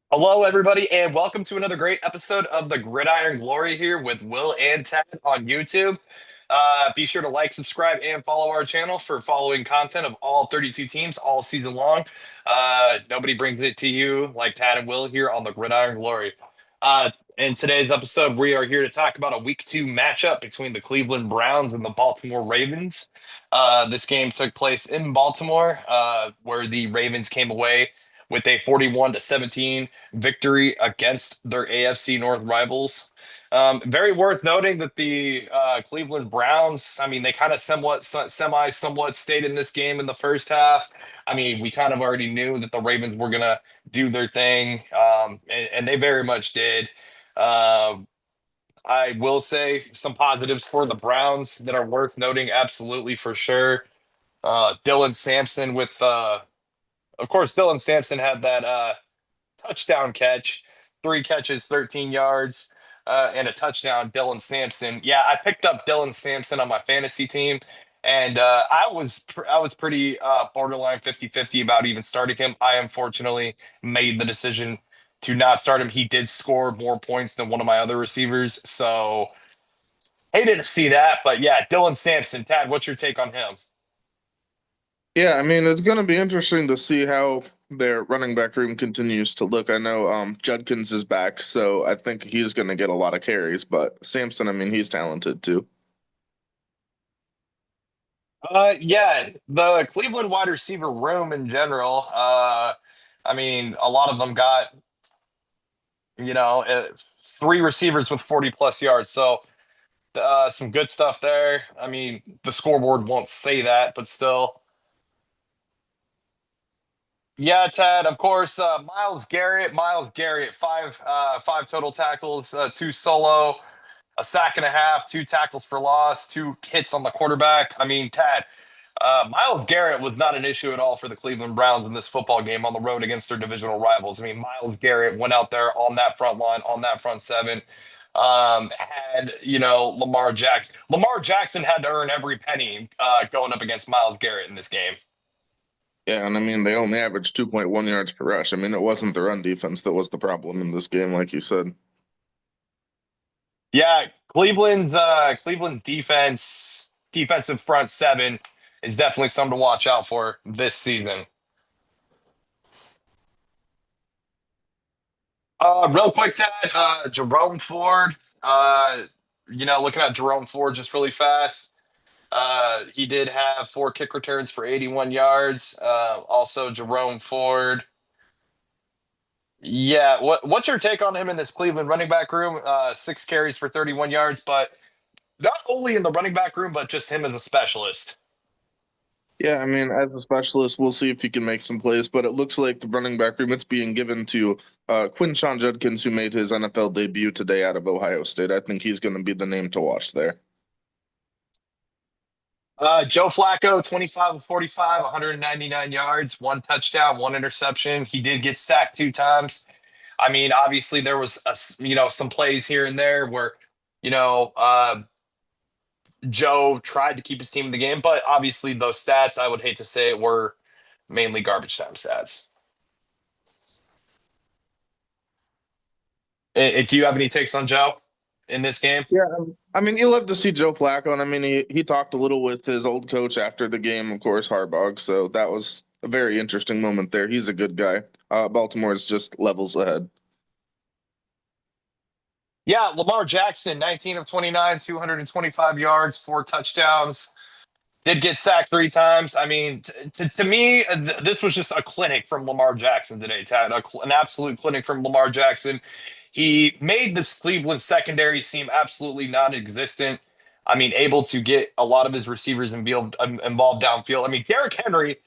Hello, everybody, and welcome to another great episode of the Gridiron Glory here with Will and Ted on YouTube. Be sure to like, subscribe, and follow our channel for following content of all 32 teams all season long. Nobody brings it to you like Tad and Will here on the Gridiron Glory. In today's episode, we are here to talk about a week two matchup between the Cleveland Browns and the Baltimore Ravens. This game took place in Baltimore, where the Ravens came away with a 41-17 victory against their AFC North rivals. Very worth noting that the Cleveland Browns, I mean, they kind of somewhat stayed in this game in the first half. I mean, we kind of already knew that the Ravens were going to do their thing, and they very much did. Uh, I will say some positives for the Browns that are worth noting, absolutely for sure. Dylan Sampson of course, Dylan Sampson had that touchdown catch, three catches, 13 yards, and a touchdown. Dylan Sampson. Yeah, I picked up Dylan Sampson on my fantasy team, and I was pretty borderline 50-50 about even starting him. I unfortunately made the decision to not start him. He did score more points than one of my other receivers, so hated to see that. But yeah, Dylan Sampson. Tad, what's your take on him? Yeah, I mean, it's going to be interesting to see how their running back room continues to look. I know Judkins is back, so I think he's going to get a lot of carries, but Sampson, I mean, he's talented too. Yeah, the Cleveland wide receiver room in general. I mean, a lot of them got, you know, three receivers with 40 plus yards. So, some good stuff there. I mean, the scoreboard won't say that, but still. Yeah, Ted, of course, Miles Garrett, five total tackles, two solo, a sack and a half, two tackles for loss, two hits on the quarterback. I mean, Tad, Miles Garrett was not an issue at all for the Cleveland Browns in this football game on the road against their divisional rivals. I mean, Miles Garrett went out there on that front line, on that front seven, had, Lamar Jackson. Lamar Jackson had to earn every penny going up against Miles Garrett in this game. Yeah, and I mean, they only averaged 2.1 yards per rush. I mean, it wasn't the run defense that was the problem in this game, like you said. Yeah, Cleveland defensive front seven is definitely something to watch out for this season. Real quick, Ted, Jerome Ford. Looking at Jerome Ford just really fast. He did have four kick returns for 81 yards. Also, Jerome Ford. Yeah, what's your take on him in this Cleveland running back room? Six carries for 31 yards, but not only in the running back room, but just him as a specialist. Yeah, I mean, as a specialist, we'll see if he can make some plays, but it looks like the running back room it's being given to Quinshon Judkins, who made his NFL debut today out of Ohio State. I think he's going to be the name to watch there. Joe Flacco, 25 of 45, 199 yards, one touchdown, one interception. He did get sacked two times. I mean, obviously there was some plays here and there where you know Joe tried to keep his team in the game, but obviously those stats, I would hate to say it, were mainly garbage time stats. Do you have any takes on Joe in this game? Yeah, I mean, you love to see Joe Flacco, and I mean, he talked a little with his old coach after the game, of course, Harbaugh. So that was a very interesting moment there. He's a good guy. Baltimore is just levels ahead. Yeah, Lamar Jackson, 19 of 29, 225 yards, four touchdowns. Did get sacked three times. I mean, to me, this was just a clinic from Lamar Jackson today, Tad. An absolute clinic from Lamar Jackson. He made this Cleveland secondary seem absolutely non-existent. I mean, able to get a lot of his receivers involved downfield. I mean, Derrick Henry,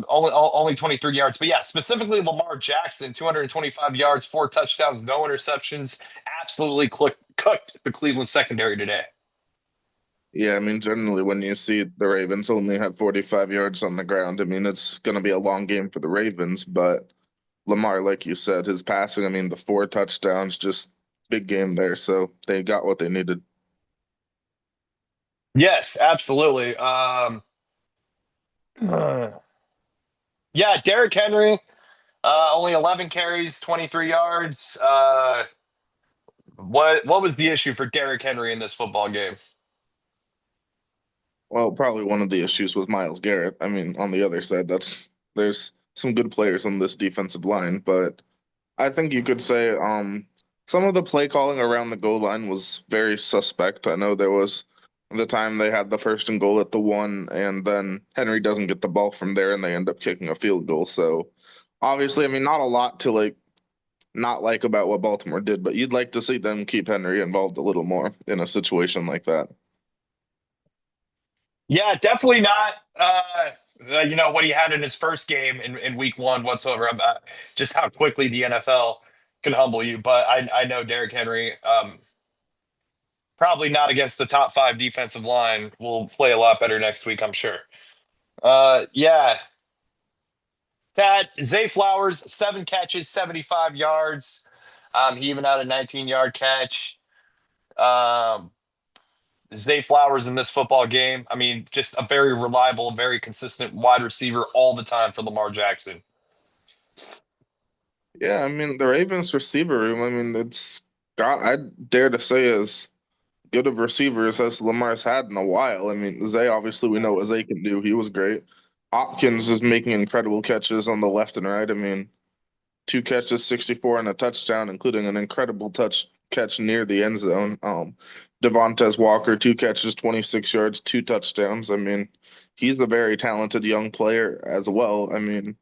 only 23 yards, but yeah, specifically Lamar Jackson, 225 yards, four touchdowns, no interceptions. Absolutely cooked the Cleveland secondary today. Yeah, I mean, generally, when you see the Ravens only have 45 yards on the ground, I mean, it's going to be a long game for the Ravens. But Lamar, like you said, his passing, I mean, the four touchdowns, just big game there. So they got what they needed. Yes, absolutely. Uh, yeah, Derrick Henry. Only 11 carries, 23 yards. What was the issue for Derrick Henry in this football game? Well, probably one of the issues was Miles Garrett. I mean, on the other side, there's some good players on this defensive line, but I think you could say some of the play calling around the goal line was very suspect. I know there was the time they had the first and goal at the one, and then Henry doesn't get the ball from there, and they end up kicking a field goal. So obviously, I mean, not a lot to not like about what Baltimore did, but you'd like to see them keep Henry involved a little more in a situation like that. Yeah, definitely not. What he had in his first game in week one whatsoever about just how quickly the NFL can humble you. But I know Derrick Henry, probably not against the top five defensive line, will play a lot better next week, I'm sure. Yeah, Tad, Zay Flowers, 7 catches, 75 yards. He even had a 19-yard catch. Um, Zay Flowers in this football game. I mean, just a very reliable, very consistent wide receiver all the time for Lamar Jackson. Yeah, I mean, the Ravens receiver room, I mean, it's got, I dare to say, as good of receivers as Lamar's had in a while. I mean, Zay, obviously, we know what Zay can do. He was great. Hopkins is making incredible catches on the left and right. I mean, two catches, 64 and a touchdown, including an incredible catch near the end zone. Devontae Walker, two catches, 26 yards, two touchdowns. I mean, he's a very talented young player as well. I mean,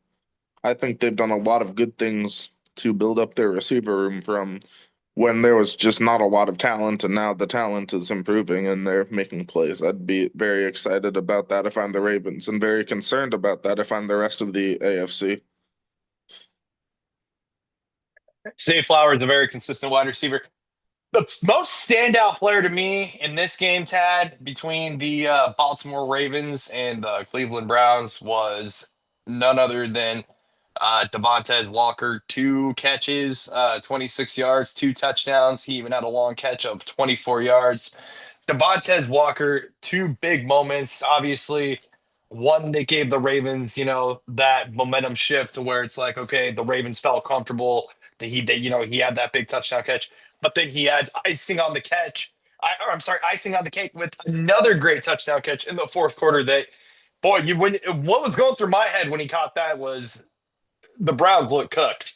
I think they've done a lot of good things to build up their receiver room from when there was just not a lot of talent, and now the talent is improving and they're making plays. I'd be very excited about that if I'm the Ravens, and very concerned about that if I'm the rest of the AFC. Zay Flowers is a very consistent wide receiver. The most standout player to me in this game, Tad, between the Baltimore Ravens and the Cleveland Browns was none other than Devontae Walker. 2 catches, 26 yards, 2 touchdowns. He even had a long catch of 24 yards. Devontae Walker, two big moments. Obviously, one that gave the Ravens, that momentum shift to where it's like, okay, the Ravens felt comfortable that he had that big touchdown catch, but then he adds icing on the catch. I'm sorry, icing on the cake with another great touchdown catch in the fourth quarter. That boy, what was going through my head when he caught that was the Browns look cooked.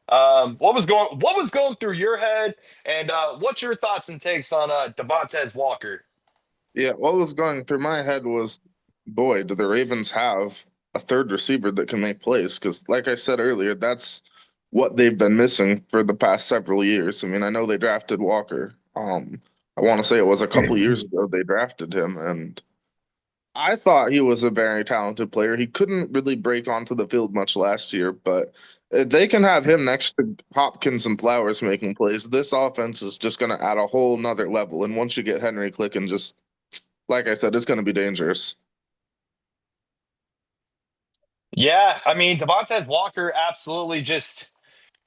What was going through your head, and what's your thoughts and takes on Devontae Walker? Yeah, what was going through my head was, boy, do the Ravens have a third receiver that can make plays? Because, like I said earlier, that's what they've been missing for the past several years. I mean, I know they drafted Walker. I want to say it was a couple years ago they drafted him, and I thought he was a very talented player. He couldn't really break onto the field much last year, but if they can have him next to Hopkins and Flowers making plays, this offense is just going to add a whole nother level. And once you get Henry clicking, just like I said, it's going to be dangerous. Yeah, I mean, Devontae Walker absolutely just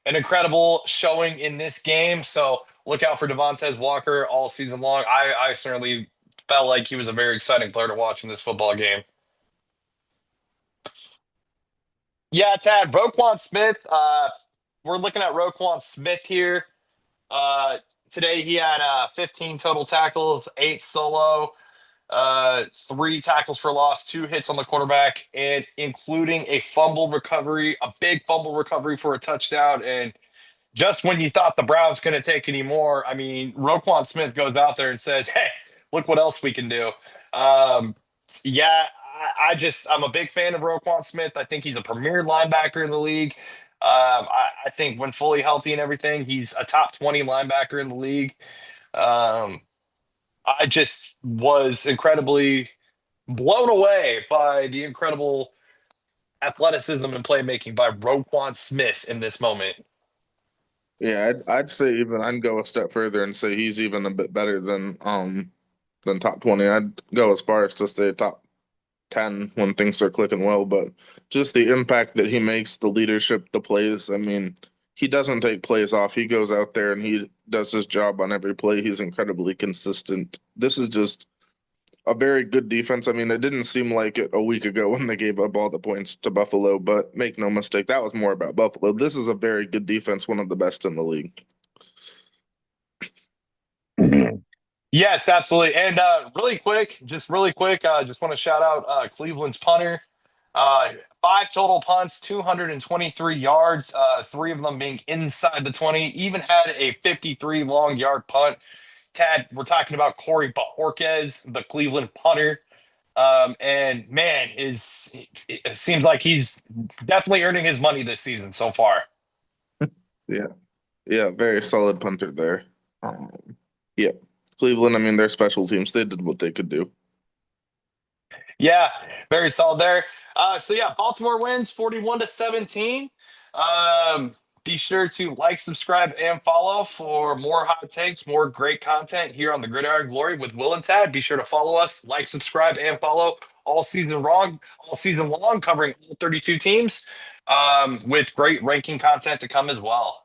an incredible showing in this game. So look out for Devontae Walker all season long. I certainly felt like he was a very exciting player to watch in this football game. Yeah, it's had Roquan Smith. We're looking at Roquan Smith here. Uh, Today he had 15 total tackles, 8 solo, 3 tackles for loss, 2 hits on the quarterback, and including a fumble recovery, a big fumble recovery for a touchdown. And just when you thought the Browns couldn't take any more, I mean, Roquan Smith goes out there and says, "Hey, look what else we can do." Um, yeah, I'm a big fan of Roquan Smith. I think he's a premier linebacker in the league. I think when fully healthy and everything, he's a top 20 linebacker in the league. Um, I just was incredibly blown away by the incredible athleticism and playmaking by Roquan Smith in this moment. Yeah, I'd say even I'd go a step further and say he's even a bit better than top 20. I'd go as far as to say top 10 when things are clicking well, but just the impact that he makes, the leadership, the plays. I mean, he doesn't take plays off. He goes out there and he does his job on every play. He's incredibly consistent. This is just a very good defense. I mean, it didn't seem like it a week ago when they gave up all the points to Buffalo, but make no mistake, that was more about Buffalo. This is a very good defense, one of the best in the league. Yes, absolutely. And really quick, just want to shout out Cleveland's punter. Uh, Five total punts, 223 yards, three of them being inside the 20. Even had a 53 long yard punt. Tad, we're talking about Corey Bajorquez, the Cleveland punter. And man, it seems like he's definitely earning his money this season so far. Yeah, yeah, very solid punter there. Yeah, Cleveland. I mean, their special teams, they did what they could do. Yeah, very solid there. So yeah, Baltimore wins 41-17. Um, be sure to like, subscribe, and follow for more hot takes, more great content here on the Gridiron Glory with Will and Tad. Be sure to follow us, like, subscribe, and follow all season long, covering all 32 teams, with great ranking content to come as well.